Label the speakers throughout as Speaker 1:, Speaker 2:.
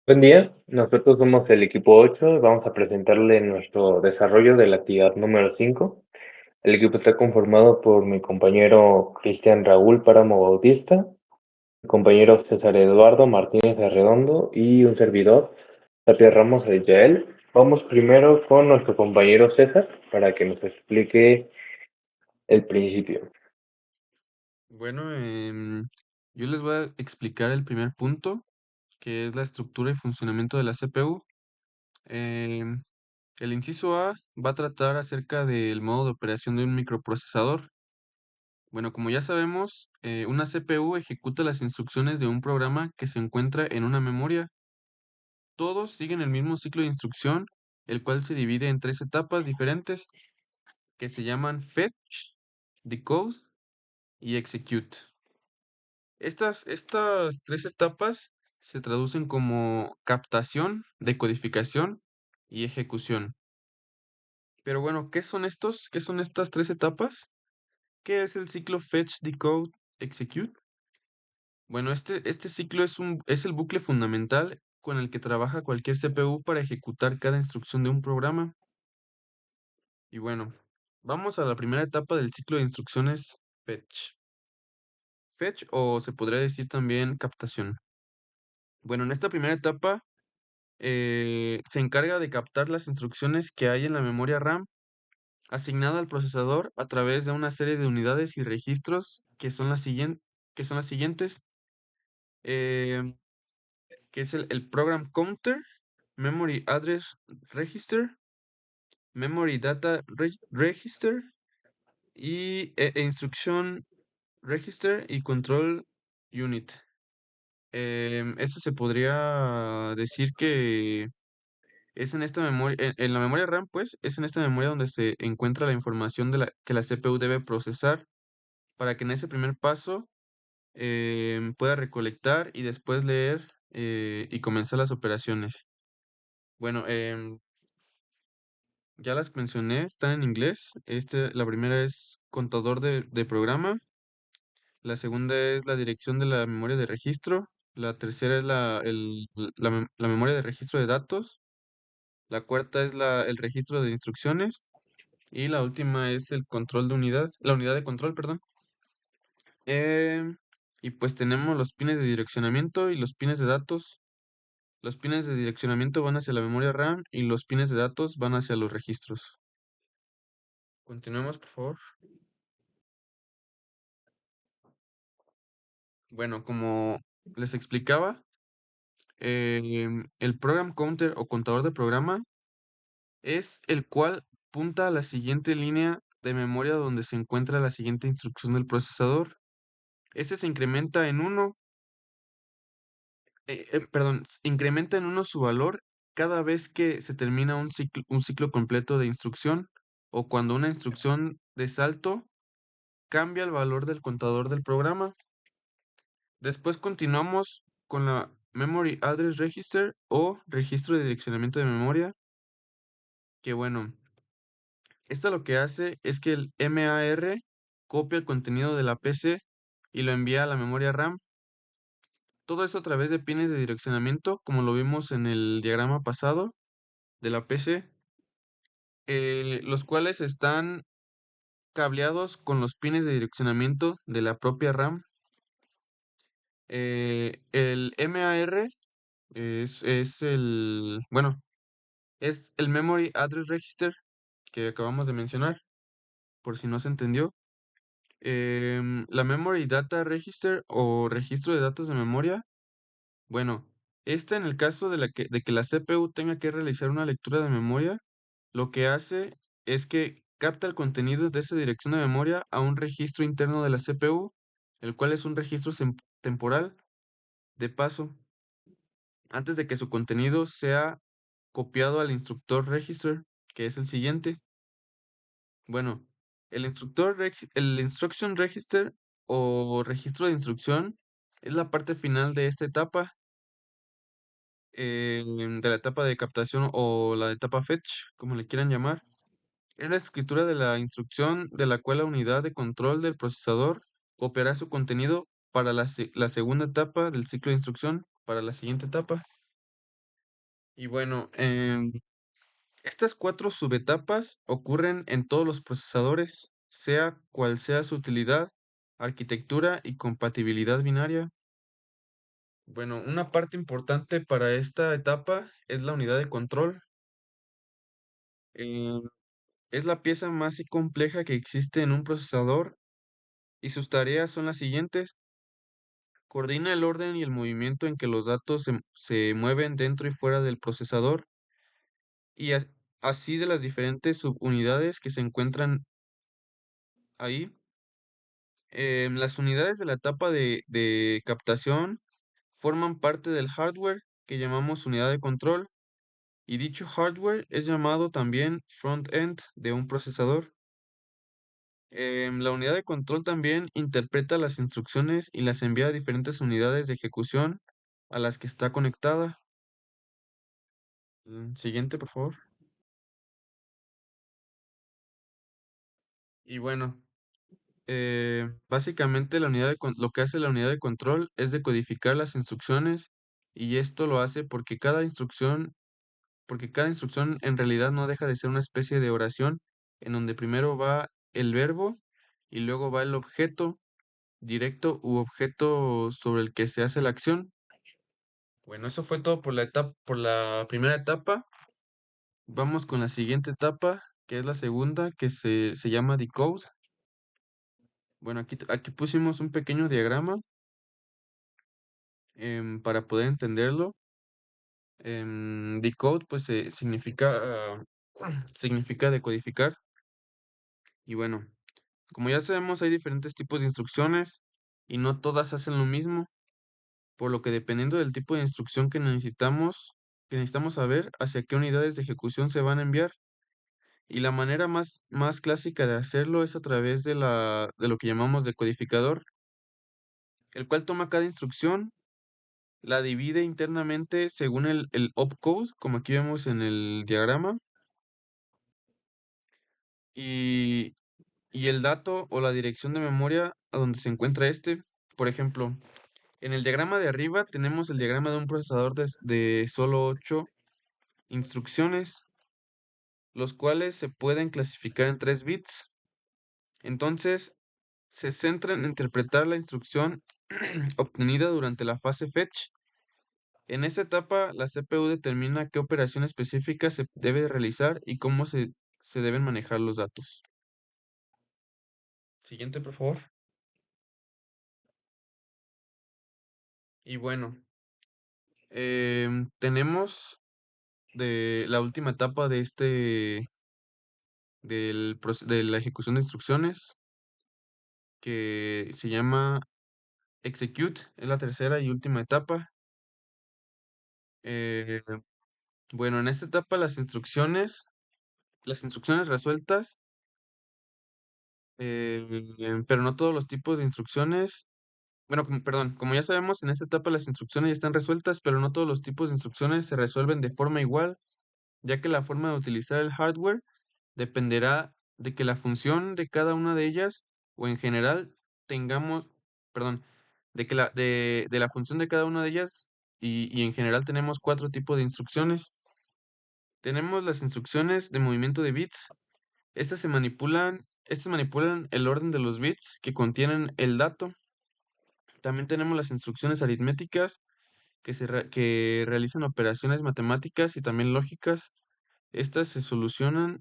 Speaker 1: Buen día, nosotros somos el equipo 8 y vamos a presentarle nuestro desarrollo de la actividad número 5. El equipo está conformado por mi compañero Cristian Raúl Páramo Bautista, mi compañero César Eduardo Martínez Arredondo y un servidor, Tapia Ramos Yael. Vamos primero con nuestro compañero César para que nos explique el principio.
Speaker 2: Bueno, yo les voy a explicar el primer punto, que es la estructura y funcionamiento de la CPU. Em, el inciso A va a tratar acerca del modo de operación de un microprocesador. Bueno, como ya sabemos, una CPU ejecuta las instrucciones de un programa que se encuentra en una memoria. Todos siguen el mismo ciclo de instrucción, el cual se divide en tres etapas diferentes que se llaman Fetch, Decode y Execute. Estas tres etapas se traducen como captación, decodificación y ejecución. Pero bueno, ¿qué son estos? ¿Qué son estas tres etapas? ¿Qué es el ciclo Fetch, Decode, Execute? Bueno, este ciclo es el bucle fundamental con el que trabaja cualquier CPU para ejecutar cada instrucción de un programa. Y bueno, vamos a la primera etapa del ciclo de instrucciones Fetch. Fetch o se podría decir también captación. Bueno, en esta primera etapa se encarga de captar las instrucciones que hay en la memoria RAM asignada al procesador a través de una serie de unidades y registros que son las siguientes, em, que es el Program Counter, Memory Address Register, Memory Data Register e Instruction Register y Control Unit. Esto se podría decir que es en esta memoria, en la memoria RAM, pues, es en esta memoria donde se encuentra la información que la CPU debe procesar para que en ese primer paso pueda recolectar y después leer y comenzar las operaciones. Bueno, ya las mencioné, están en inglés. La primera es contador de programa, la segunda es la dirección de la memoria de registro, la tercera es la memoria de registro de datos, la cuarta es el registro de instrucciones. Y la última es el control de unidad, la unidad de control, perdón. Em, y pues tenemos los pines de direccionamiento y los pines de datos. Los pines de direccionamiento van hacia la memoria RAM y los pines de datos van hacia los registros. Continuemos, por favor. Bueno, como les explicaba, el program counter o contador de programa es el cual punta a la siguiente línea de memoria donde se encuentra la siguiente instrucción del procesador. Este se incrementa en uno perdón, incrementa en uno su valor cada vez que se termina un ciclo completo de instrucción o cuando una instrucción de salto cambia el valor del contador del programa. Después continuamos con la Memory Address Register o registro de direccionamiento de memoria, que bueno, esta lo que hace es que el MAR copia el contenido de la PC y lo envía a la memoria RAM. Todo eso a través de pines de direccionamiento, como lo vimos en el diagrama pasado de la PC, los cuales están cableados con los pines de direccionamiento de la propia RAM. El MAR bueno, es el Memory Address Register que acabamos de mencionar, por si no se entendió. La Memory Data Register o registro de datos de memoria, bueno, esta en el caso de que la CPU tenga que realizar una lectura de memoria, lo que hace es que capta el contenido de esa dirección de memoria a un registro interno de la CPU, el cual es un registro temporal de paso, antes de que su contenido sea copiado al instructor register, que es el siguiente. Bueno, el instruction register o registro de instrucción es la parte final de esta etapa, de la etapa de captación o la etapa fetch, como le quieran llamar. Es la escritura de la instrucción de la cual la unidad de control del procesador copiará su contenido para la segunda etapa del ciclo de instrucción, para la siguiente etapa. Y bueno, estas cuatro subetapas ocurren en todos los procesadores, sea cual sea su utilidad, arquitectura y compatibilidad binaria. Bueno, una parte importante para esta etapa es la unidad de control. eh, es la pieza más compleja que existe en un procesador y sus tareas son las siguientes. Coordina el orden y el movimiento en que los datos se mueven dentro y fuera del procesador y así de las diferentes subunidades que se encuentran ahí. Las unidades de la etapa de captación forman parte del hardware que llamamos unidad de control y dicho hardware es llamado también front-end de un procesador. La unidad de control también interpreta las instrucciones y las envía a diferentes unidades de ejecución a las que está conectada. Siguiente, por favor. Y bueno, básicamente lo que hace la unidad de control es decodificar las instrucciones y esto lo hace porque cada instrucción en realidad no deja de ser una especie de oración en donde primero va el verbo y luego va el objeto directo u objeto sobre el que se hace la acción. Bueno, eso fue todo por la primera etapa. Vamos con la siguiente etapa, que es la segunda, que se llama decode. Bueno, aquí pusimos un pequeño diagrama para poder entenderlo. Decode, pues significa decodificar. Y bueno, como ya sabemos, hay diferentes tipos de instrucciones y no todas hacen lo mismo, por lo que dependiendo del tipo de instrucción que necesitamos saber hacia qué unidades de ejecución se van a enviar. Y la manera más clásica de hacerlo es a través de lo que llamamos decodificador, el cual toma cada instrucción, la divide internamente según el opcode, como aquí vemos en el diagrama, y, y el dato o la dirección de memoria a donde se encuentra este. Por ejemplo, en el diagrama de arriba tenemos el diagrama de un procesador de solo 8 instrucciones, los cuales se pueden clasificar en 3 bits. Entonces, se centra en interpretar la instrucción obtenida durante la fase fetch. En esta etapa, la CPU determina qué operación específica se debe realizar y cómo se deben manejar los datos. Siguiente, por favor. Y bueno, tenemos de la última etapa de la ejecución de instrucciones, que se llama execute, es la tercera y última etapa. Eh, bueno, en esta etapa las instrucciones resueltas, pero no todos los tipos de instrucciones. Bueno, perdón, como ya sabemos, en esta etapa las instrucciones ya están resueltas, pero no todos los tipos de instrucciones se resuelven de forma igual, ya que la forma de utilizar el hardware dependerá de que la función de cada una de ellas, o en general, tengamos, perdón, de la función de cada una de ellas, y en general tenemos cuatro tipos de instrucciones. Tenemos las instrucciones de movimiento de bits. Estas manipulan el orden de los bits que contienen el dato. También tenemos las instrucciones aritméticas que realizan operaciones matemáticas y también lógicas. Estas se solucionan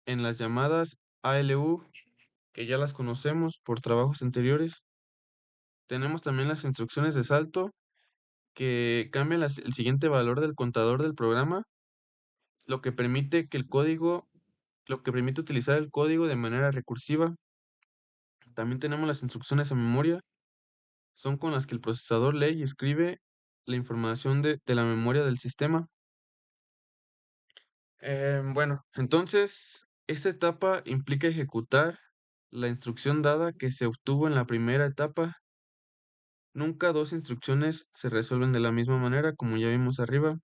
Speaker 2: en las llamadas ALU, que ya las conocemos por trabajos anteriores. Tenemos también las instrucciones de salto, que cambian el siguiente valor del contador del programa, lo que permite que el código, lo que permite utilizar el código de manera recursiva. También tenemos las instrucciones a memoria, son con las que el procesador lee y escribe la información de la memoria del sistema. Bueno, entonces, esta etapa implica ejecutar la instrucción dada que se obtuvo en la primera etapa. Nunca dos instrucciones se resuelven de la misma manera, como ya vimos arriba.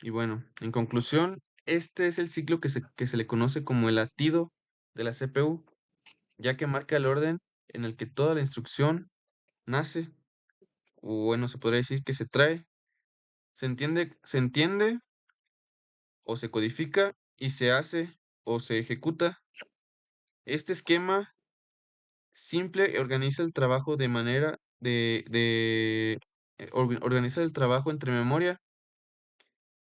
Speaker 2: Y bueno, en conclusión, este es el ciclo que se le conoce como el latido de la CPU, ya que marca el orden en el que toda la instrucción nace, o bueno, se podría decir que se trae. Se entiende o se codifica y se hace o se ejecuta. Este esquema simple organiza el trabajo de manera organiza el trabajo entre memoria,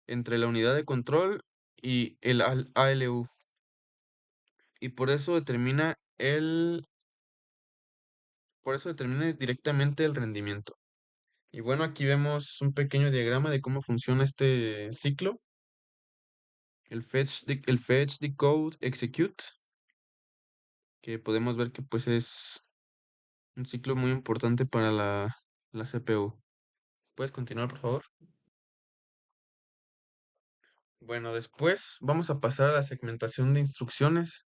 Speaker 2: entre la unidad de control y el ALU. Y por eso determina directamente el rendimiento. Y bueno, aquí vemos un pequeño diagrama de cómo funciona este ciclo. El fetch, decode, execute, que podemos ver que pues es un ciclo muy importante para la CPU. ¿Puedes continuar, por favor? Bueno, después vamos a pasar a la segmentación de instrucciones.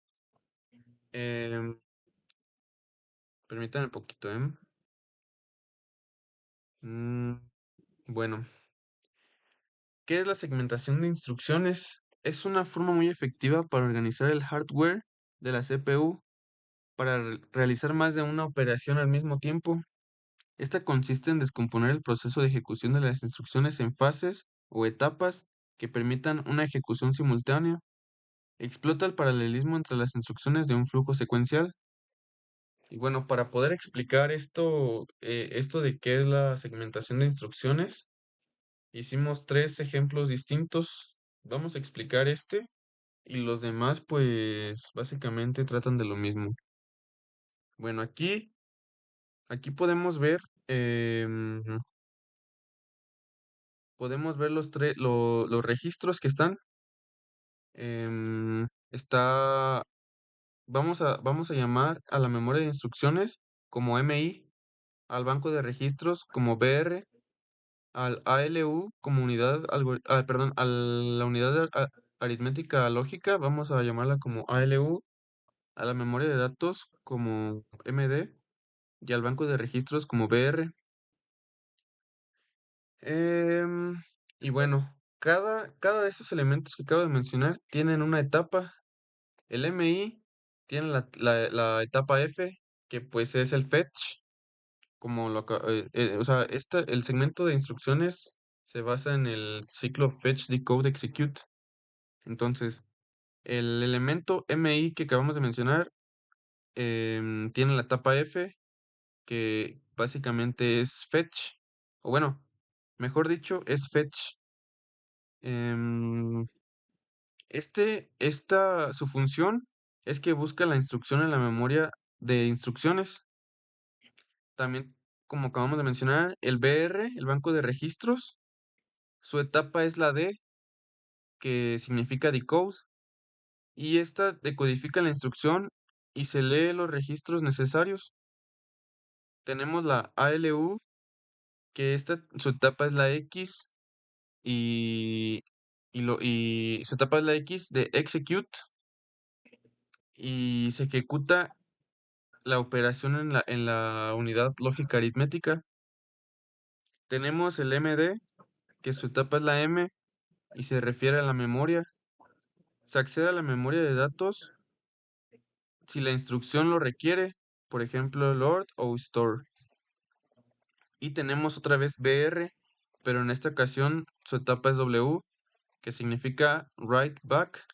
Speaker 2: Em, Permítanme un poquito, ¿eh? Mm, bueno, ¿qué es la segmentación de instrucciones? Es una forma muy efectiva para organizar el hardware de la CPU para realizar más de una operación al mismo tiempo. Esta consiste en descomponer el proceso de ejecución de las instrucciones en fases o etapas que permitan una ejecución simultánea. Explota el paralelismo entre las instrucciones de un flujo secuencial. Y bueno, para poder explicar esto de qué es la segmentación de instrucciones, hicimos tres ejemplos distintos. Vamos a explicar este y los demás, pues básicamente tratan de lo mismo. Bueno, aquí em, podemos ver los registros que están. Está, vamos a llamar a la memoria de instrucciones como MI, al banco de registros como BR, al ALU como perdón, a la unidad aritmética lógica, vamos a llamarla como ALU, a la memoria de datos como MD y al banco de registros como BR. Em, y bueno, cada de esos elementos que acabo de mencionar tienen una etapa. El MI tiene la etapa F, que pues es el fetch, o sea, el segmento de instrucciones se basa en el ciclo fetch, decode, execute. Entonces, el elemento MI que acabamos de mencionar tiene la etapa F, que básicamente es fetch, o bueno, mejor dicho, es fetch. Em, su función es que busca la instrucción en la memoria de instrucciones. También, como acabamos de mencionar, el BR, el banco de registros, su etapa es la D, que significa decode, y esta decodifica la instrucción y se lee los registros necesarios. Tenemos la ALU, que su etapa es la X y su etapa es la X de execute y se ejecuta la operación en la unidad lógica aritmética. Tenemos el MD, que su etapa es la M y se refiere a la memoria. Se accede a la memoria de datos si la instrucción lo requiere, por ejemplo, load o store. Y tenemos otra vez BR, pero en esta ocasión su etapa es W, que significa write back,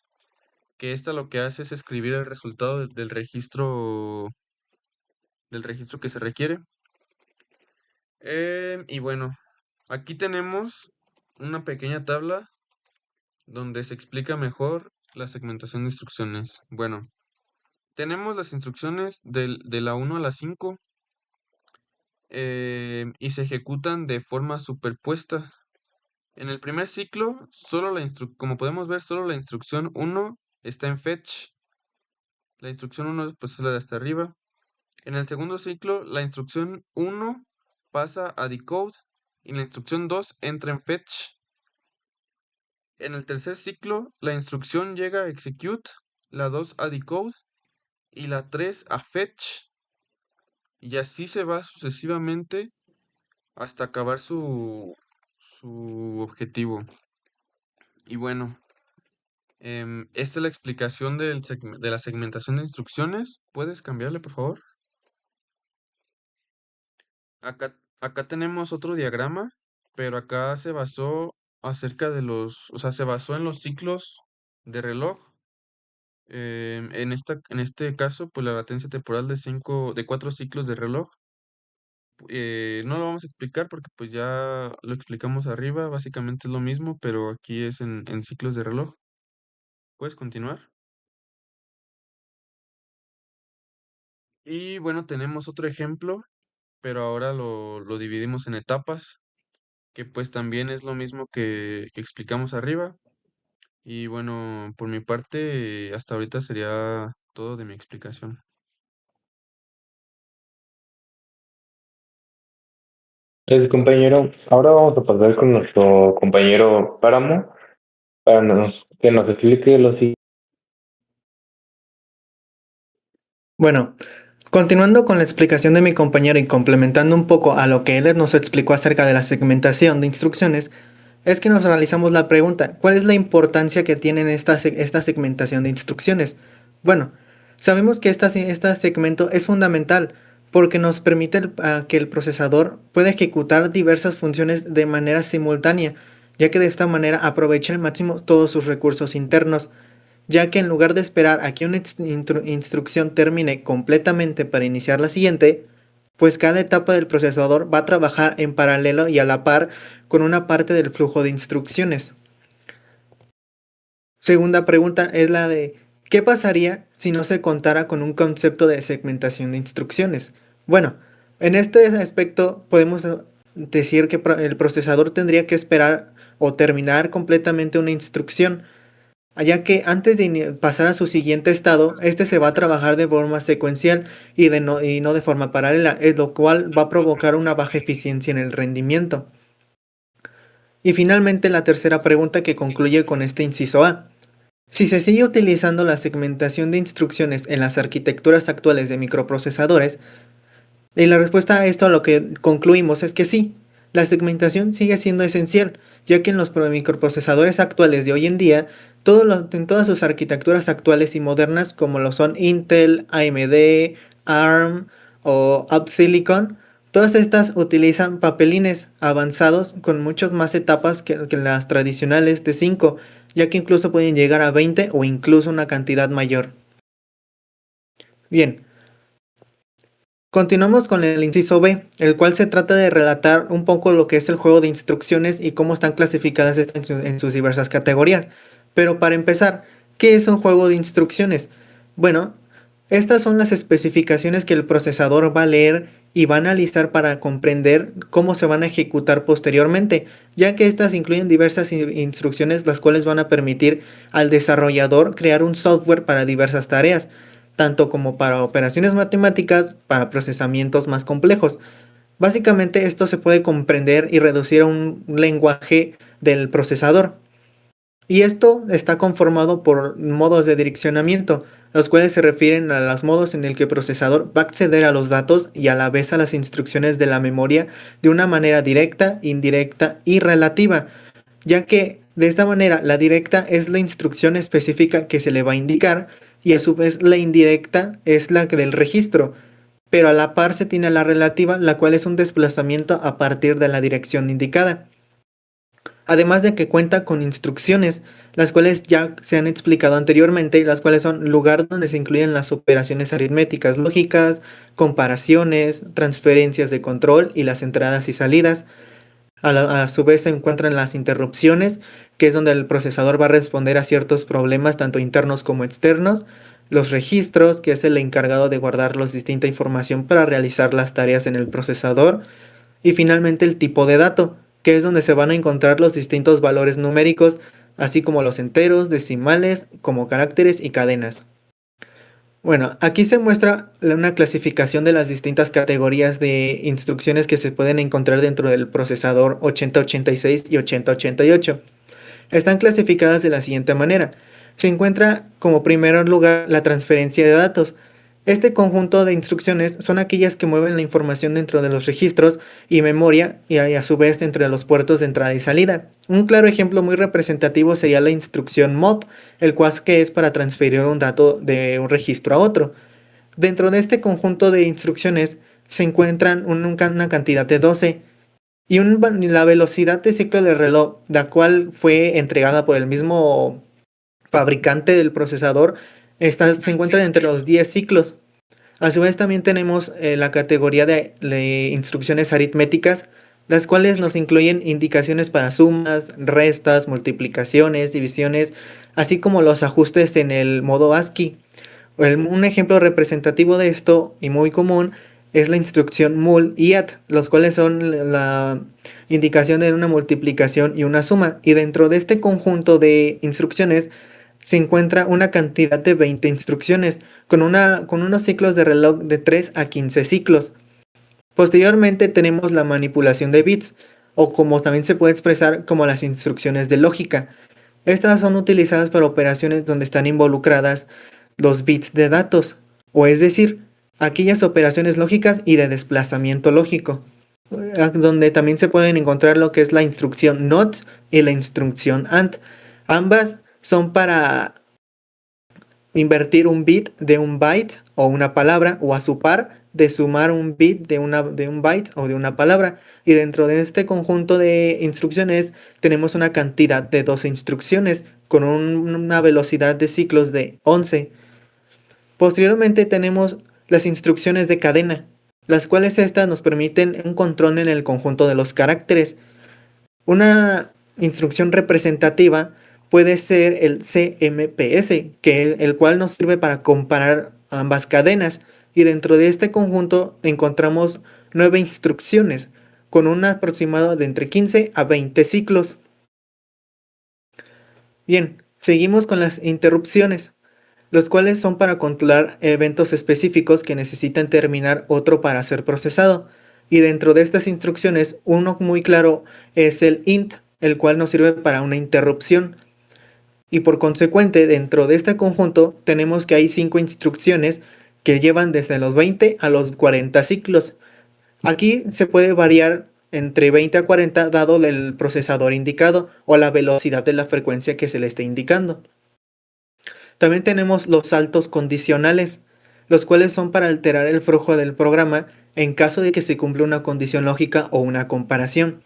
Speaker 2: que esta lo que hace es escribir el resultado del registro que se requiere. Y bueno, aquí tenemos una pequeña tabla donde se explica mejor la segmentación de instrucciones. Bueno, tenemos las instrucciones de la 1 a la 5 y se ejecutan de forma superpuesta. En el primer ciclo, como podemos ver, solo la instrucción 1 está en fetch. La instrucción 1 pues, es la de hasta arriba. En el segundo ciclo, la instrucción 1 pasa a decode y la instrucción 2 entra en fetch. En el tercer ciclo, la instrucción llega a execute, la 2 a decode y la 3 a fetch. Y así se va sucesivamente hasta acabar su objetivo. Y bueno, esta es la explicación de la segmentación de instrucciones. ¿Puedes cambiarle, por favor? Acá tenemos otro diagrama, pero acá se basó acerca de o sea, se basó en los ciclos de reloj. En este caso, pues la latencia temporal de 4 ciclos de reloj. No lo vamos a explicar porque pues ya lo explicamos arriba, básicamente es lo mismo, pero aquí es en ciclos de reloj. ¿Puedes continuar? Y bueno, tenemos otro ejemplo, pero ahora lo dividimos en etapas, que pues también es lo mismo que explicamos arriba. Y bueno, por mi parte, hasta ahorita sería todo de mi explicación.
Speaker 1: Gracias, compañero. Ahora vamos a pasar con nuestro compañero Páramo para que nos explique lo siguiente.
Speaker 3: Bueno, continuando con la explicación de mi compañero y complementando un poco a lo que él nos explicó acerca de la segmentación de instrucciones, es que nos realizamos la pregunta, ¿cuál es la importancia que tiene esta segmentación de instrucciones? Bueno, sabemos que este segmento es fundamental porque nos permite que el procesador pueda ejecutar diversas funciones de manera simultánea, ya que de esta manera aprovecha al máximo todos sus recursos internos, ya que en lugar de esperar a que una instrucción termine completamente para iniciar la siguiente, pues cada etapa del procesador va a trabajar en paralelo y a la par con una parte del flujo de instrucciones. Segunda pregunta es la de ¿qué pasaría si no se contara con un concepto de segmentación de instrucciones? Bueno, en este aspecto podemos decir que el procesador tendría que esperar o terminar completamente una instrucción, ya que antes de pasar a su siguiente estado, este se va a trabajar de forma secuencial y no de forma paralela, lo cual va a provocar una baja eficiencia en el rendimiento. Y finalmente la tercera pregunta que concluye con este inciso A. Si se sigue utilizando la segmentación de instrucciones en las arquitecturas actuales de microprocesadores, y la respuesta a esto a lo que concluimos es que sí, la segmentación sigue siendo esencial, ya que en los microprocesadores actuales de hoy en día, en todas sus arquitecturas actuales y modernas, como lo son Intel, AMD, ARM o Silicon, todas estas utilizan papelines avanzados con muchas más etapas que las tradicionales de 5, ya que incluso pueden llegar a 20 o incluso una cantidad mayor. Bien, continuamos con el inciso B, el cual se trata de relatar un poco lo que es el juego de instrucciones y cómo están clasificadas en sus diversas categorías. Pero para empezar, ¿qué es un juego de instrucciones? Bueno, estas son las especificaciones que el procesador va a leer y va a analizar para comprender cómo se van a ejecutar posteriormente, ya que estas incluyen diversas instrucciones las cuales van a permitir al desarrollador crear un software para diversas tareas, tanto como para operaciones matemáticas, para procesamientos más complejos. Básicamente esto se puede comprender y reducir a un lenguaje del procesador. Y esto está conformado por modos de direccionamiento, los cuales se refieren a los modos en el que el procesador va a acceder a los datos y a la vez a las instrucciones de la memoria de una manera directa, indirecta y relativa, ya que de esta manera la directa es la instrucción específica que se le va a indicar y a su vez la indirecta es la del registro, pero a la par se tiene la relativa, la cual es un desplazamiento a partir de la dirección indicada. Además de que cuenta con instrucciones, las cuales ya se han explicado anteriormente, las cuales son lugar donde se incluyen las operaciones aritméticas lógicas, comparaciones, transferencias de control y las entradas y salidas. A su vez se encuentran las interrupciones, que es donde el procesador va a responder a ciertos problemas tanto internos como externos. Los registros, que es el encargado de guardar la distinta información para realizar las tareas en el procesador. Y finalmente el tipo de dato, que es donde se van a encontrar los distintos valores numéricos, así como los enteros, decimales, como caracteres y cadenas. Bueno, aquí se muestra una clasificación de las distintas categorías de instrucciones que se pueden encontrar dentro del procesador 8086 y 8088. Están clasificadas de la siguiente manera. Se encuentra como primer lugar la transferencia de datos. Este conjunto de instrucciones son aquellas que mueven la información dentro de los registros y memoria y a su vez dentro de los puertos de entrada y salida. Un claro ejemplo muy representativo sería la instrucción MOV, el cual que es para transferir un dato de un registro a otro. Dentro de este conjunto de instrucciones se encuentran una cantidad de 12 y la velocidad de ciclo del reloj, la cual fue entregada por el mismo fabricante del procesador, se encuentra entre los 10 ciclos. A su vez también tenemos la categoría de instrucciones aritméticas, las cuales nos incluyen indicaciones para sumas, restas, multiplicaciones, divisiones, así como los ajustes en el modo ASCII. Un ejemplo representativo de esto y muy común es la instrucción mul y add, los cuales son la indicación de una multiplicación y una suma. Y dentro de este conjunto de instrucciones se encuentra una cantidad de 20 instrucciones, con unos ciclos de reloj de 3 a 15 ciclos. Posteriormente tenemos la manipulación de bits, o como también se puede expresar como las instrucciones de lógica. Estas son utilizadas para operaciones donde están involucradas los bits de datos, o es decir, aquellas operaciones lógicas y de desplazamiento lógico, donde también se pueden encontrar lo que es la instrucción NOT y la instrucción AND. Ambas son para invertir un bit de un byte o una palabra, o a su par de sumar un bit de un byte o de una palabra. Y dentro de este conjunto de instrucciones tenemos una cantidad de 12 instrucciones con una velocidad de ciclos de 11. Posteriormente tenemos las instrucciones de cadena, las cuales estas nos permiten un control en el conjunto de los caracteres. Una instrucción representativa puede ser el CMPS, el cual nos sirve para comparar ambas cadenas, y dentro de este conjunto encontramos 9 instrucciones con un aproximado de entre 15 a 20 ciclos. Bien, seguimos con las interrupciones, los cuales son para controlar eventos específicos que necesitan terminar otro para ser procesado. Y dentro de estas instrucciones, uno muy claro es el int, el cual nos sirve para una interrupción. Y por consecuente, dentro de este conjunto tenemos que hay 5 instrucciones que llevan desde los 20 a los 40 ciclos. Aquí se puede variar entre 20 a 40 dado el procesador indicado o la velocidad de la frecuencia que se le esté indicando. También tenemos los saltos condicionales, los cuales son para alterar el flujo del programa en caso de que se cumpla una condición lógica o una comparación.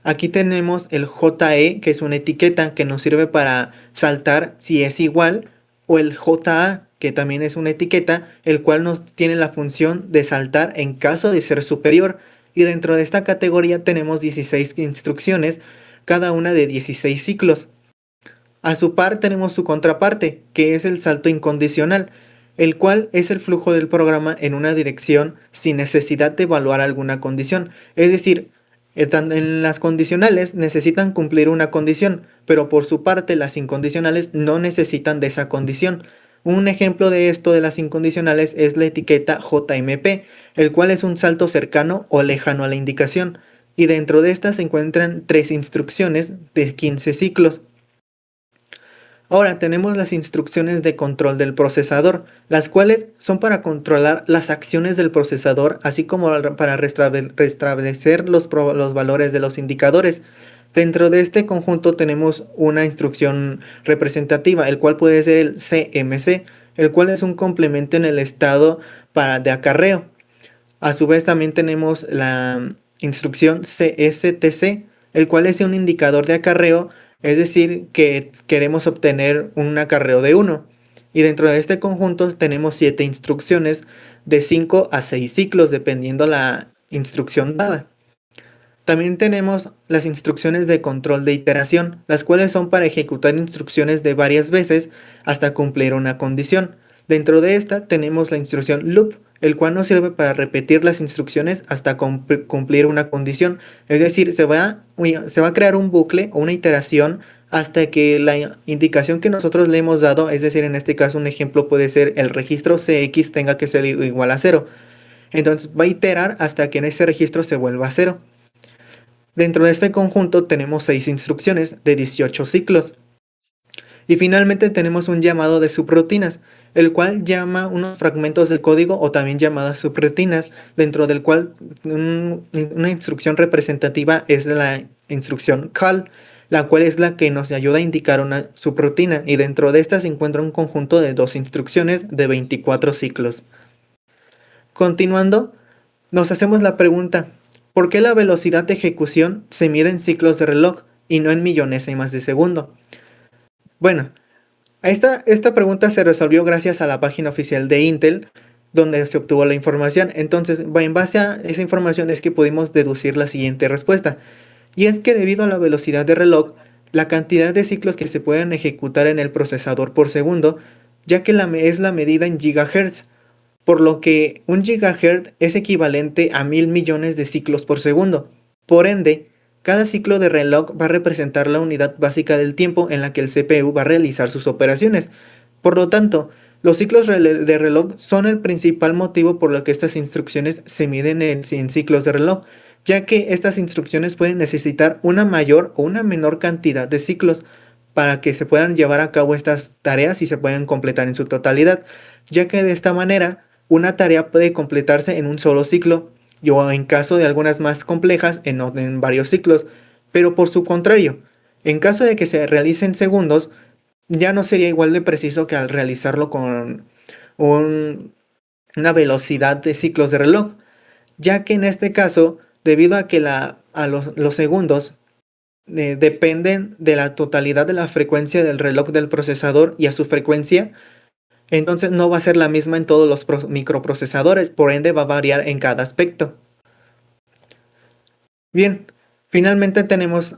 Speaker 3: Aquí tenemos el JE, que es una etiqueta que nos sirve para saltar si es igual, o el JA, que también es una etiqueta, el cual nos tiene la función de saltar en caso de ser superior. Y dentro de esta categoría tenemos 16 instrucciones, cada una de 16 ciclos. A su par tenemos su contraparte, que es el salto incondicional, el cual es el flujo del programa en una dirección sin necesidad de evaluar alguna condición. Es decir, en las condicionales necesitan cumplir una condición, pero por su parte las incondicionales no necesitan de esa condición. Un ejemplo de esto de las incondicionales es la etiqueta JMP, el cual es un salto cercano o lejano a la indicación, y dentro de estas se encuentran 3 instrucciones de 15 ciclos. Ahora tenemos las instrucciones de control del procesador, las cuales son para controlar las acciones del procesador, así como para restablecer los valores de los indicadores. Dentro de este conjunto tenemos una instrucción representativa, el cual puede ser el CMC, el cual es un complemento en el estado de acarreo. A su vez también tenemos la instrucción CSTC, el cual es un indicador de acarreo, es decir, que queremos obtener un acarreo de 1. Y dentro de este conjunto tenemos 7 instrucciones de 5 a 6 ciclos, dependiendo la instrucción dada. También tenemos las instrucciones de control de iteración, las cuales son para ejecutar instrucciones de varias veces hasta cumplir una condición. Dentro de esta tenemos la instrucción loop, el cual nos sirve para repetir las instrucciones hasta cumplir una condición. Es decir, se va a crear un bucle o una iteración hasta que la indicación que nosotros le hemos dado, es decir, en este caso un ejemplo puede ser el registro CX tenga que ser igual a 0. Entonces va a iterar hasta que en ese registro se vuelva a 0. Dentro de este conjunto tenemos 6 instrucciones de 18 ciclos. Y finalmente tenemos un llamado de subrutinas, el cual llama unos fragmentos del código o también llamadas subrutinas, dentro del cual una instrucción representativa es la instrucción call, la cual es la que nos ayuda a indicar una subrutina, y dentro de esta se encuentra un conjunto de 2 instrucciones de 24 ciclos. Continuando, nos hacemos la pregunta: ¿Por qué la velocidad de ejecución se mide en ciclos de reloj y no en millonésimas de segundo? Bueno, esta pregunta se resolvió gracias a la página oficial de Intel, donde se obtuvo la información. Entonces, en base a esa información es que pudimos deducir la siguiente respuesta. Y es que debido a la velocidad de reloj, la cantidad de ciclos que se pueden ejecutar en el procesador por segundo, ya que es la medida en gigahertz, por lo que un gigahertz es equivalente a 1000 millones de ciclos por segundo. Por ende, cada ciclo de reloj va a representar la unidad básica del tiempo en la que el CPU va a realizar sus operaciones. Por lo tanto, los ciclos de reloj son el principal motivo por lo que estas instrucciones se miden en ciclos de reloj, ya que estas instrucciones pueden necesitar una mayor o una menor cantidad de ciclos para que se puedan llevar a cabo estas tareas y se puedan completar en su totalidad, ya que de esta manera una tarea puede completarse en un solo ciclo o en caso de algunas más complejas en varios ciclos, pero por su contrario, en caso de que se realice en segundos, ya no sería igual de preciso que al realizarlo con una velocidad de ciclos de reloj, ya que en este caso, debido a que los segundos dependen de la totalidad de la frecuencia del reloj del procesador y a su frecuencia, entonces no va a ser la misma en todos los microprocesadores, por ende va a variar en cada aspecto. Bien, finalmente tenemos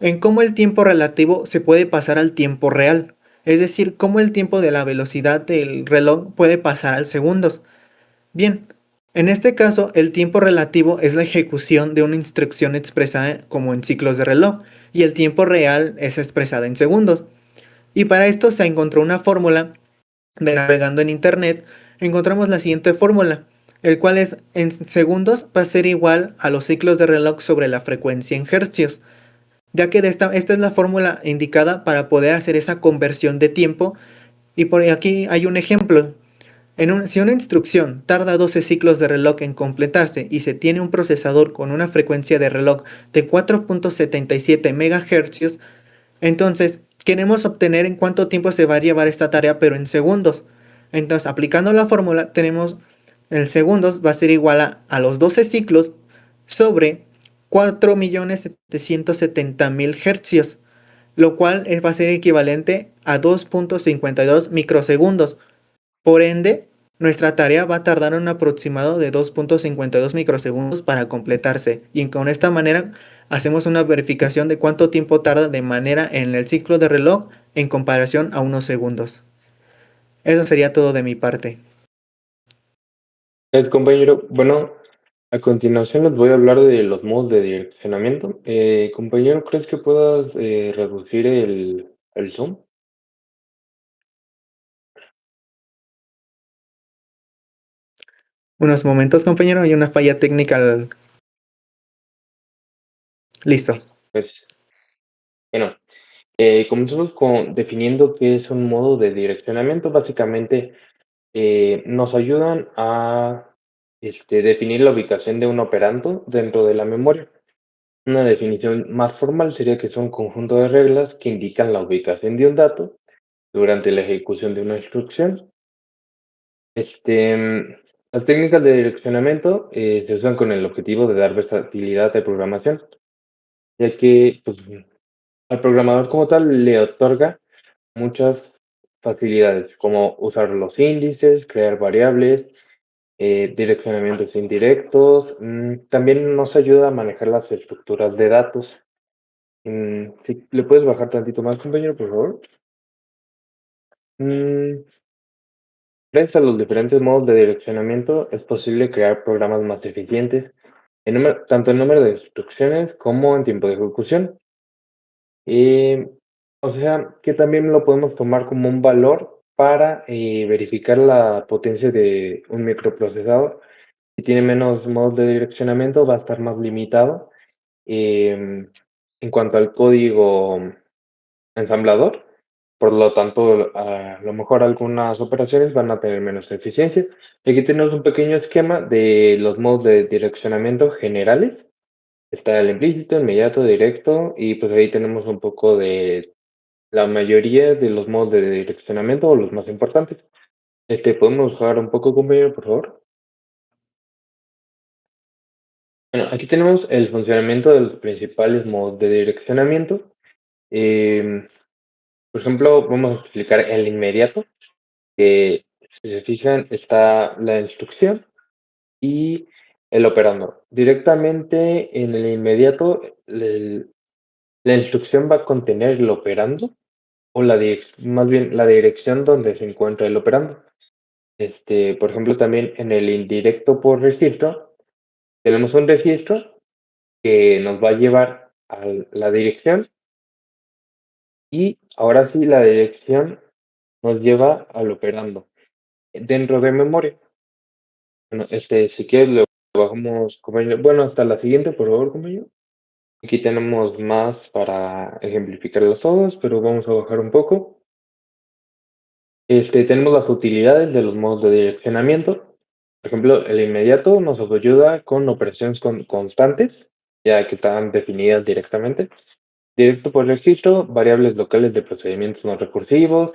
Speaker 3: en cómo el tiempo relativo se puede pasar al tiempo real, es decir, cómo el tiempo de la velocidad del reloj puede pasar al segundos. Bien, en este caso el tiempo relativo es la ejecución de una instrucción expresada como en ciclos de reloj y el tiempo real es expresada en segundos. Y para esto se encontró una fórmula de navegando en internet, encontramos la siguiente fórmula, el cual es en segundos va a ser igual a los ciclos de reloj sobre la frecuencia en hercios, ya que esta es la fórmula indicada para poder hacer esa conversión de tiempo. Y por aquí hay un ejemplo. Si una instrucción tarda 12 ciclos de reloj en completarse y se tiene un procesador con una frecuencia de reloj de 4.77 MHz, entonces queremos obtener en cuánto tiempo se va a llevar esta tarea, pero en segundos. Entonces, aplicando la fórmula, tenemos el segundos va a ser igual a los 12 ciclos sobre 4.770.000 hercios, lo cual va a ser equivalente a 2.52 microsegundos. Por ende, nuestra tarea va a tardar un aproximado de 2.52 microsegundos para completarse, y con esta manera hacemos una verificación de cuánto tiempo tarda de manera en el ciclo de reloj en comparación a unos segundos. Eso sería todo de mi parte.
Speaker 1: Compañero, bueno, a continuación les voy a hablar de los modos de direccionamiento. Compañero, ¿crees que puedas reducir el zoom?
Speaker 3: Unos momentos, compañero, hay una falla técnica. Listo.
Speaker 1: Pues, bueno, comenzamos definiendo qué es un modo de direccionamiento. Básicamente, nos ayudan a definir la ubicación de un operando dentro de la memoria. Una definición más formal sería que es un conjunto de reglas que indican la ubicación de un dato durante la ejecución de una instrucción. Las técnicas de direccionamiento se usan con el objetivo de dar versatilidad de programación, ya que pues, al programador como tal le otorga muchas facilidades, como usar los índices, crear variables, direccionamientos indirectos. También nos ayuda a manejar las estructuras de datos. Si le puedes bajar tantito más, compañero, por favor. Mm, Gracias a los diferentes modos de direccionamiento, es posible crear programas más eficientes, tanto en número de instrucciones como en tiempo de ejecución. Eh, o sea, que también lo podemos tomar como un valor para verificar la potencia de un microprocesador. Si tiene menos modos de direccionamiento, va a estar más limitado en cuanto al código ensamblador. Por lo tanto, a lo mejor algunas operaciones van a tener menos eficiencia. Aquí tenemos un pequeño esquema de los modos de direccionamiento generales. Está el implícito, inmediato, directo, y pues ahí tenemos un poco de la mayoría de los modos de direccionamiento o los más importantes. ¿Podemos jugar un poco, compañero, por favor? Bueno, aquí tenemos el funcionamiento de los principales modos de direccionamiento. Em, por ejemplo, vamos a explicar el inmediato, que si se fijan está la instrucción y el operando. Directamente en el inmediato, la instrucción va a contener el operando o más bien la dirección donde se encuentra el operando. Por ejemplo, también en el indirecto por registro, tenemos un registro que nos va a llevar a la dirección y ahora sí la dirección nos lleva al operando dentro de memoria. Bueno, si quieres lo bajamos, compañero. Bueno, hasta la siguiente, por favor, compañero. Aquí tenemos más para ejemplificarlos todos, pero vamos a bajar un poco. Tenemos las utilidades de los modos de direccionamiento. Por ejemplo, el inmediato nos ayuda con operaciones constantes, ya que están definidas directamente. Directo por registro, variables locales de procedimientos no recursivos.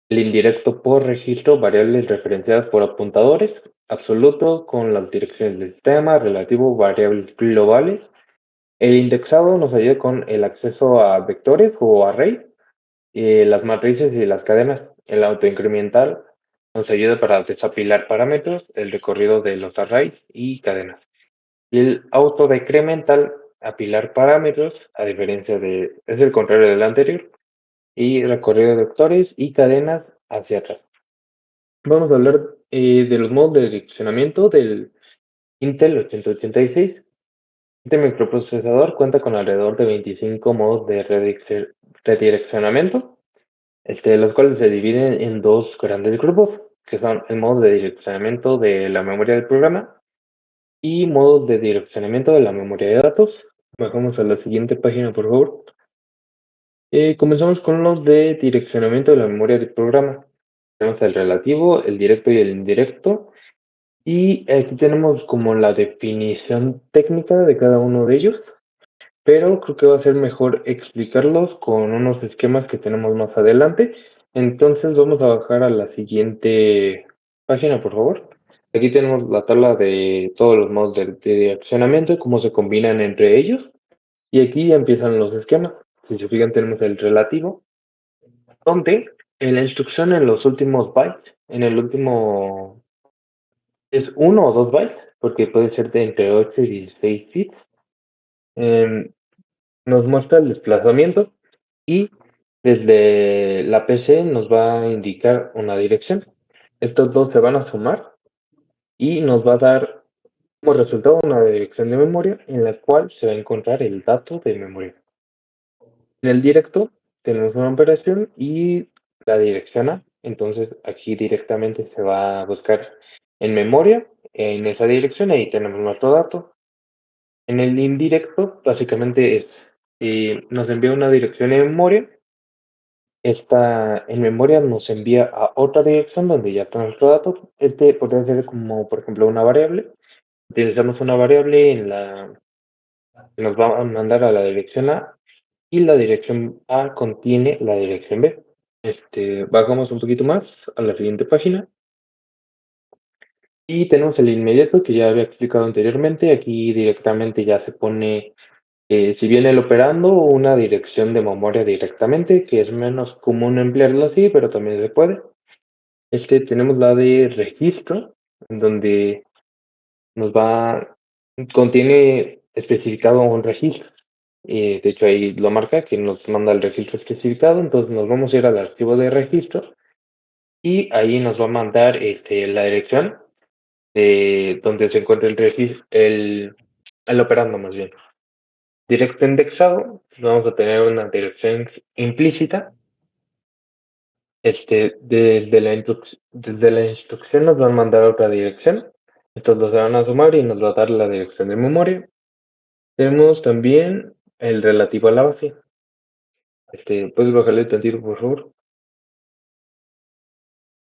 Speaker 1: El indirecto por registro, variables referenciadas por apuntadores. Absoluto con las direcciones del sistema, relativo, variables globales. El indexado nos ayuda con el acceso a vectores o arrays, las matrices y las cadenas. El autoincremental nos ayuda para desapilar parámetros, el recorrido de los arrays y cadenas. Y el autodecremental, apilar parámetros, a diferencia es el contrario del anterior, y recorrido de vectores y cadenas hacia atrás. Vamos a hablar de los modos de direccionamiento del Intel 8086. Este microprocesador cuenta con alrededor de 25 modos de redireccionamiento, los cuales se dividen en dos grandes grupos, que son el modo de direccionamiento de la memoria del programa y modos de direccionamiento de la memoria de datos. Bajamos a la siguiente página, por favor. Comenzamos con los de direccionamiento de la memoria del programa. Tenemos el relativo, el directo y el indirecto. Y aquí tenemos como la definición técnica de cada uno de ellos, pero creo que va a ser mejor explicarlos con unos esquemas que tenemos más adelante. Entonces vamos a bajar a la siguiente página, por favor. Aquí tenemos la tabla de todos los modos de direccionamiento y cómo se combinan entre ellos. Y aquí ya empiezan los esquemas. Si se fijan, tenemos el relativo, donde en la instrucción en los últimos bytes, en el último es 1 o 2 bytes, porque puede ser de entre 8 y 16 bits. Nos muestra el desplazamiento y desde la PC nos va a indicar una dirección. Estos dos se van a sumar y nos va a dar como resultado una dirección de memoria en la cual se va a encontrar el dato de memoria. En el directo tenemos una operación y la dirección A. Entonces aquí directamente se va a buscar en memoria, en esa dirección, ahí tenemos nuestro dato. En el indirecto, básicamente es, nos envía una dirección en memoria. Esta en memoria nos envía a otra dirección donde ya está nuestro dato. Podría ser como, por ejemplo, una variable. Utilizamos una variable que nos va a mandar a la dirección A y la dirección A contiene la dirección B. Bajamos un poquito más a la siguiente página y tenemos el inmediato que ya había explicado anteriormente. Aquí directamente ya se pone, si viene el operando, una dirección de memoria directamente, que es menos común emplearlo así, pero también se puede. Tenemos la de registro, en donde contiene especificado un registro. De hecho, ahí lo marca que nos manda el registro especificado. Entonces, nos vamos a ir al archivo de registro y ahí nos va a mandar la dirección de donde se encuentra el registro, el operando más bien. Directo indexado, vamos a tener una dirección implícita. Desde la instrucción nos van a mandar otra dirección. Estos los van a sumar y nos va a dar la dirección de memoria. Tenemos también el relativo a la base. ¿Puedes bajarle tantito, por favor?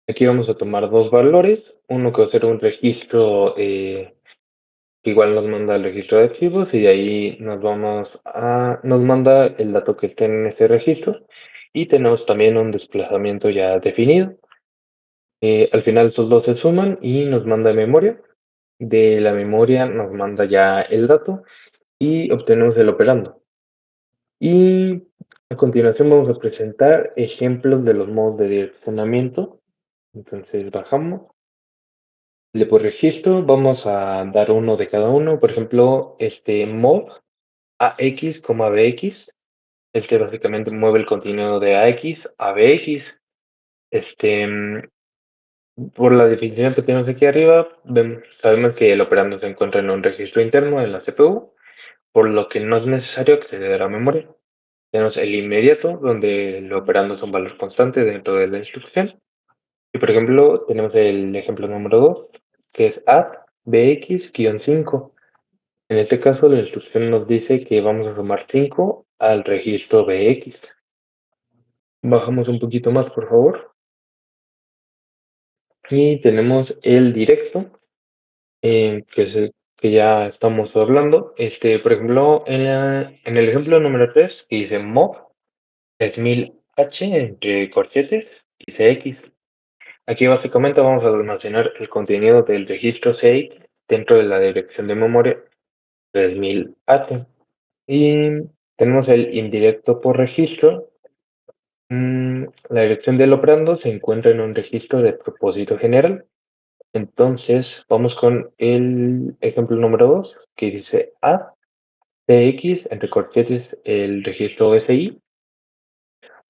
Speaker 1: Aquí vamos a tomar dos valores. Uno que va a ser un registro que igual nos manda el registro de archivos y de ahí nos manda el dato que esté en ese registro. Y tenemos también un desplazamiento ya definido. Al final estos dos se suman y nos manda memoria. de la memoria nos manda ya el dato y obtenemos el operando. Y a continuación vamos a presentar ejemplos de los modos de direccionamiento. Entonces bajamos, le por registro, vamos a dar uno de cada uno. Por ejemplo, este mod AX, BX, este básicamente mueve el contenido de AX a BX. Este, por la definición que tenemos aquí arriba, sabemos que el operando se encuentra en un registro interno en la CPU, por lo que no es necesario acceder a memoria. Tenemos el inmediato, donde el operando es un valor constante dentro de la instrucción. Y por ejemplo, tenemos el ejemplo número 2, que es add bx-5. En este caso, la instrucción nos dice que vamos a sumar 5 al registro bx. Bajamos un poquito más, por favor. Y tenemos el directo, que es el que ya estamos hablando. Por ejemplo, en el ejemplo número 3, que dice mov 3000H entre corchetes y CX. Aquí básicamente vamos a almacenar el contenido del registro CX dentro de la dirección de memoria 3000H. Y tenemos el indirecto por registro. La dirección del operando se encuentra en un registro de propósito general. Entonces, vamos con el ejemplo número 2, que dice add CX entre corchetes el registro SI.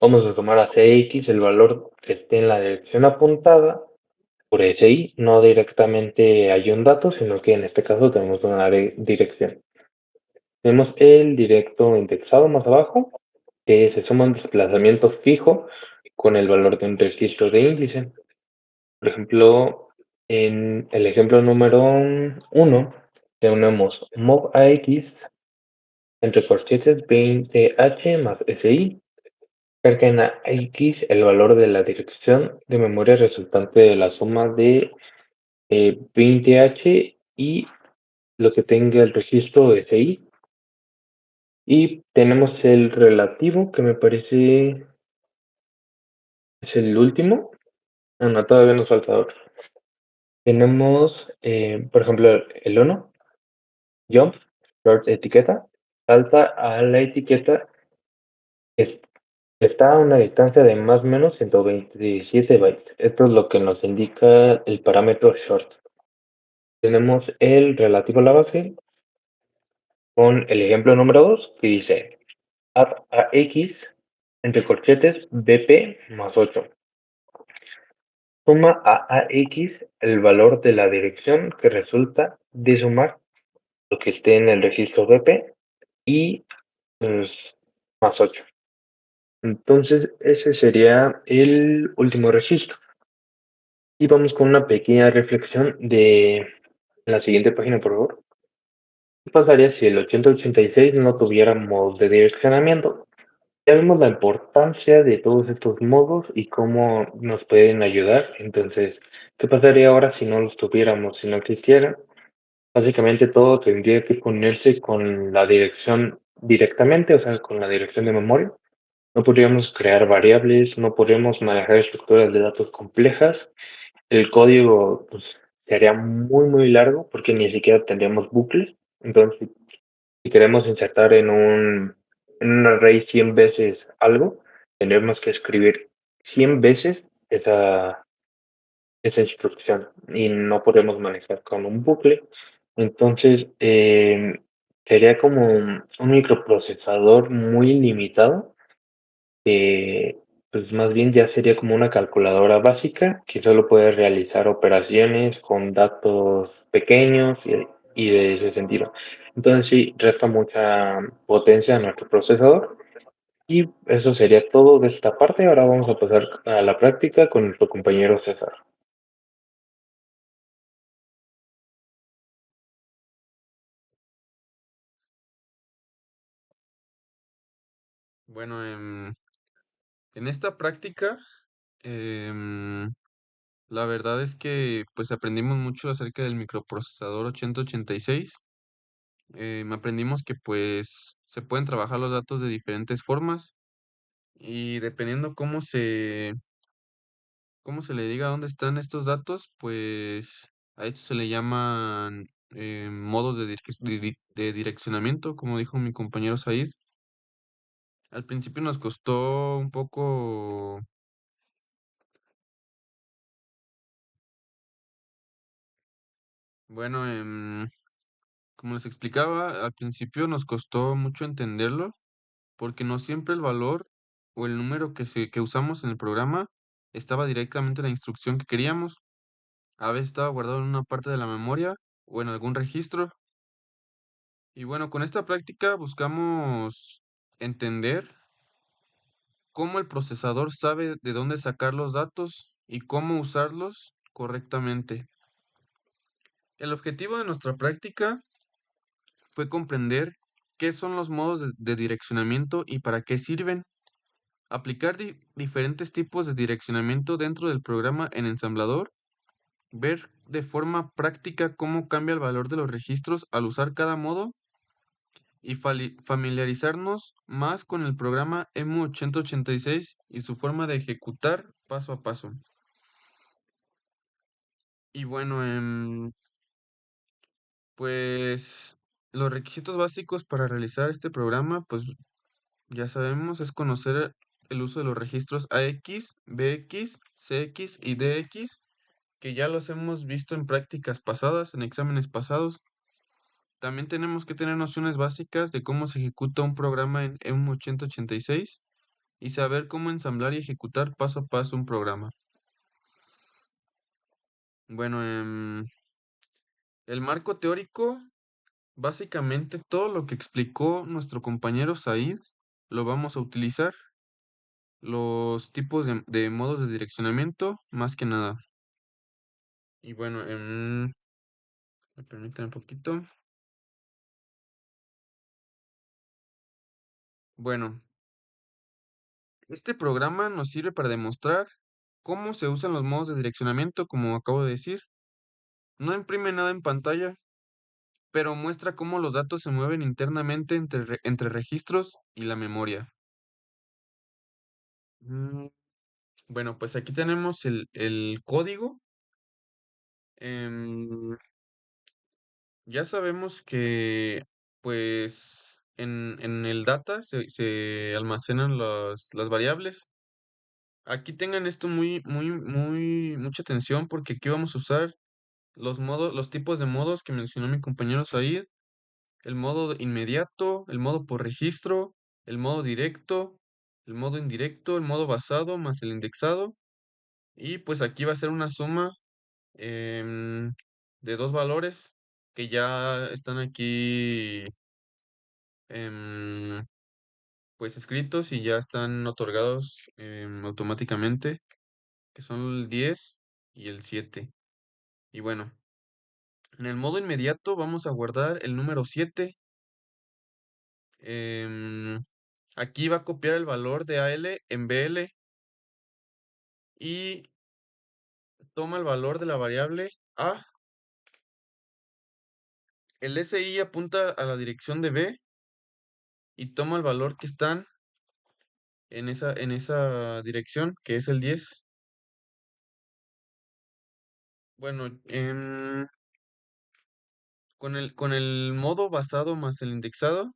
Speaker 1: Vamos a tomar a CX el valor que esté en la dirección apuntada por SI, no directamente hay un dato, sino que en este caso tenemos una dirección. Tenemos el directo indexado más abajo, que se suma un desplazamiento fijo con el valor de un registro de índice. Por ejemplo, en el ejemplo número 1, tenemos mov AX entre corchetes 20H más SI. Carga en AX el valor de la dirección de memoria resultante de la suma de 20H y lo que tenga el registro SI. Y tenemos el relativo, que me parece es el último. No, todavía nos falta otro. Tenemos, por ejemplo, el 1, jump, short etiqueta, salta a la etiqueta que está a una distancia de más o menos 127 bytes. Esto es lo que nos indica el parámetro short. Tenemos el relativo a la base con el ejemplo número 2, que dice add a x entre corchetes bp más 8. Suma a AX el valor de la dirección que resulta de sumar lo que esté en el registro BP y pues, más 8. Entonces ese sería el último registro. Y vamos con una pequeña reflexión de la siguiente página, por favor. ¿Qué pasaría si el 8086 no tuviera modos de direccionamiento? Ya vemos la importancia de todos estos modos y cómo nos pueden ayudar. Entonces, ¿qué pasaría ahora si no los tuviéramos, si no existieran? Básicamente todo tendría que ponerse con la dirección directamente, o sea, con la dirección de memoria. No podríamos crear variables, no podríamos manejar estructuras de datos complejas. El código pues, sería muy largo porque ni siquiera tendríamos bucles. Entonces, si queremos insertar en un array 100 veces algo, tendremos que escribir 100 veces esa instrucción y no podemos manejar con un bucle. Entonces, sería como un microprocesador muy limitado, que pues más bien ya sería como una calculadora básica que solo puede realizar operaciones con datos pequeños y de ese sentido. Entonces sí, resta mucha potencia a nuestro procesador. Y eso sería todo de esta parte. Ahora vamos a pasar a la práctica con nuestro compañero César.
Speaker 2: Bueno, en esta práctica, em, la verdad es que pues aprendimos mucho acerca del microprocesador 8086. Aprendimos que pues se pueden trabajar los datos de diferentes formas y dependiendo cómo se le diga dónde están estos datos, pues A esto se le llaman modos de direccionamiento, como dijo mi compañero Said. Al principio nos costó un poco, bueno, como les explicaba, al principio nos costó mucho entenderlo, porque no siempre el valor o el número que usamos en el programa estaba directamente en la instrucción que queríamos. A veces estaba guardado en una parte de la memoria o en algún registro. Y bueno, con esta práctica buscamos entender cómo el procesador sabe de dónde sacar los datos y cómo usarlos correctamente. El objetivo de nuestra práctica fue comprender qué son los modos de direccionamiento y para qué sirven. Aplicar diferentes tipos de direccionamiento dentro del programa en ensamblador. Ver de forma práctica cómo cambia el valor de los registros al usar cada modo y familiarizarnos más con el programa EMU8086 y su forma de ejecutar paso a paso. Y bueno, pues los requisitos básicos para realizar este programa, pues ya sabemos, es conocer el uso de los registros AX, BX, CX y DX, que ya los hemos visto en prácticas pasadas, en exámenes pasados. También tenemos que tener nociones básicas de cómo se ejecuta un programa en EM8086 y saber cómo ensamblar y ejecutar paso a paso un programa. Bueno, el marco teórico, básicamente todo lo que explicó nuestro compañero Said, lo vamos a utilizar. Los tipos de modos de direccionamiento, más que nada. Y bueno, me permiten un poquito. Bueno, este programa nos sirve para demostrar cómo se usan los modos de direccionamiento, como acabo de decir. No imprime nada en pantalla, pero muestra cómo los datos se mueven internamente entre registros y la memoria. Mm, Bueno, pues aquí tenemos el código. Em, ya sabemos que, pues, en el data se almacenan las variables. Aquí tengan esto mucha atención porque aquí vamos a usar los tipos de modos que mencionó mi compañero Said. El modo inmediato, el modo por registro, el modo directo, el modo indirecto, el modo basado más el indexado. Y pues aquí va a ser una suma em, de dos valores que ya están aquí em, pues escritos y ya están otorgados automáticamente, que son el 10 y el 7. Y bueno, en el modo inmediato vamos a guardar el número 7. em, Aquí va a copiar el valor de AL en BL y toma el valor de la variable A. El SI apunta a la dirección de B y toma el valor que están en esa dirección, que es el 10. Bueno, con el modo basado más el indexado,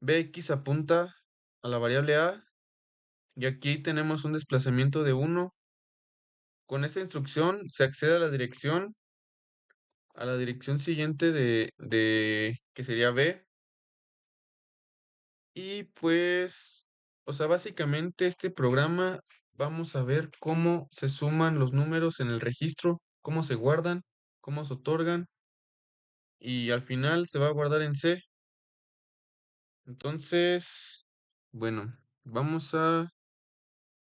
Speaker 2: BX apunta a la variable A y aquí tenemos un desplazamiento de 1. Con esta instrucción se accede a la dirección siguiente de que sería B. Y pues, o sea, básicamente este programa vamos a ver cómo se suman los números en el registro, cómo se guardan, cómo se otorgan y al final se va a guardar en C. Entonces, bueno, vamos a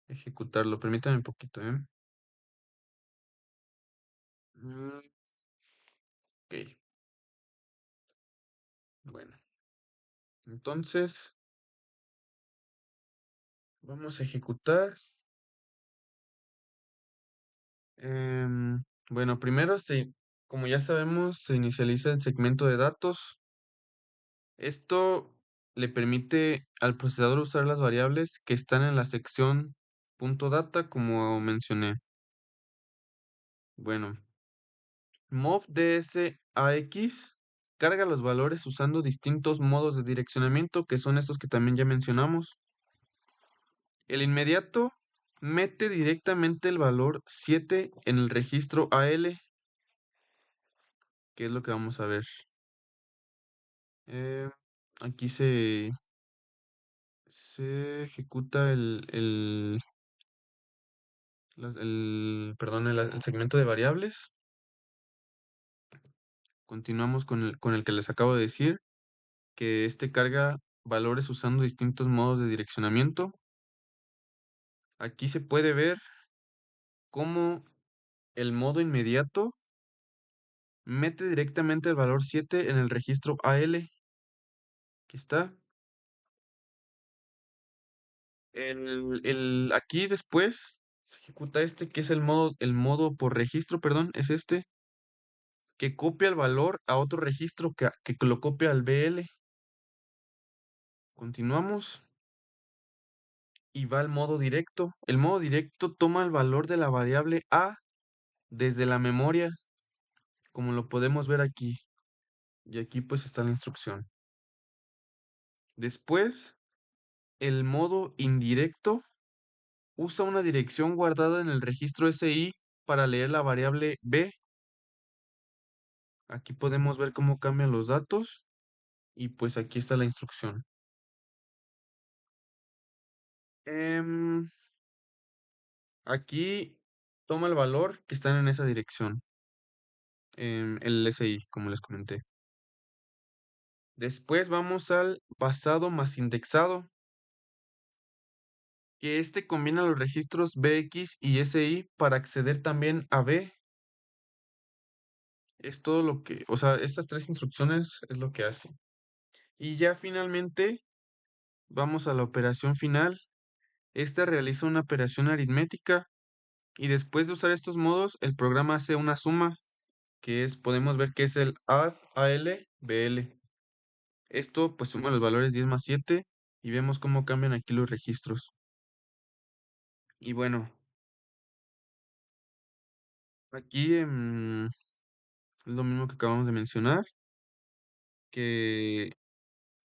Speaker 2: ejecutarlo. Permítanme un poquito, ¿eh? Mm, Ok, bueno. Entonces, vamos a ejecutar. Bueno, primero, como ya sabemos, se inicializa el segmento de datos. Esto le permite al procesador usar las variables que están en la sección .data, como mencioné. Bueno, Mov DSAX carga los valores usando distintos modos de direccionamiento, que son estos que también ya mencionamos. El inmediato mete directamente el valor 7 en el registro AL, que es lo que vamos a ver. Aquí se ejecuta el segmento de variables. Continuamos con el que les acabo de decir, que carga valores usando distintos modos de direccionamiento. Aquí se puede ver cómo el modo inmediato mete directamente el valor 7 en el registro AL. Aquí está. Aquí después se ejecuta que es el modo por registro, perdón, es que copia el valor a otro registro que lo copia al BL. Continuamos y va al modo directo. El modo directo toma el valor de la variable A desde la memoria, como lo podemos ver aquí. Y aquí pues está la instrucción. Después, el modo indirecto usa una dirección guardada en el registro SI para leer la variable B. Aquí podemos ver cómo cambian los datos y pues aquí está la instrucción. Aquí toma el valor que están en esa dirección, el SI, como les comenté. Después vamos al pasado más indexado, que combina los registros BX y SI para acceder también a B. Es todo lo que, o sea, estas tres instrucciones es lo que hace. Y ya finalmente vamos a la operación final. Esta realiza una operación aritmética y después de usar estos modos, el programa hace una suma, podemos ver que es el add AL BL. Esto pues suma los valores 10 más 7 y vemos cómo cambian aquí los registros. Y bueno, aquí es lo mismo que acabamos de mencionar, que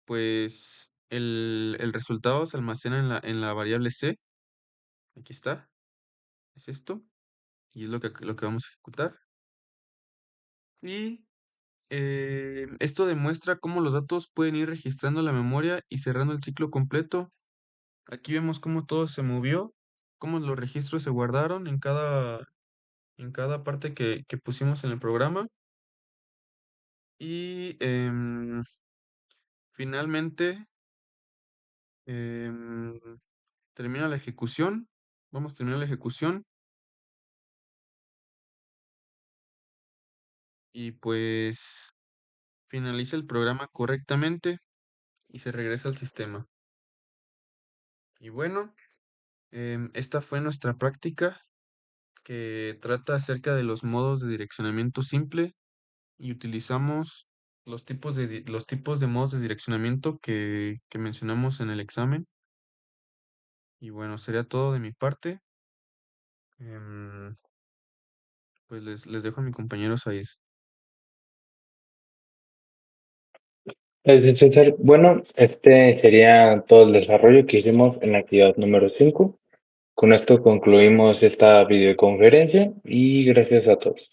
Speaker 2: pues el resultado se almacena en la variable C. Aquí está, es esto, y es lo que vamos a ejecutar. Y esto demuestra cómo los datos pueden ir registrando la memoria y cerrando el ciclo completo. Aquí vemos cómo todo se movió, cómo los registros se guardaron en cada parte que pusimos en el programa. Y finalmente em, termina la ejecución. Vamos a terminar la ejecución. Y pues finaliza el programa correctamente y se regresa al sistema. Y bueno, esta fue nuestra práctica que trata acerca de los modos de direccionamiento simple y utilizamos los tipos de modos de direccionamiento que mencionamos en el examen. Y bueno, sería todo de mi parte. Em, pues les dejo a mi compañero Saiz.
Speaker 1: César, bueno, este sería todo el desarrollo que hicimos en la actividad número 5. Con esto concluimos esta videoconferencia y gracias a todos.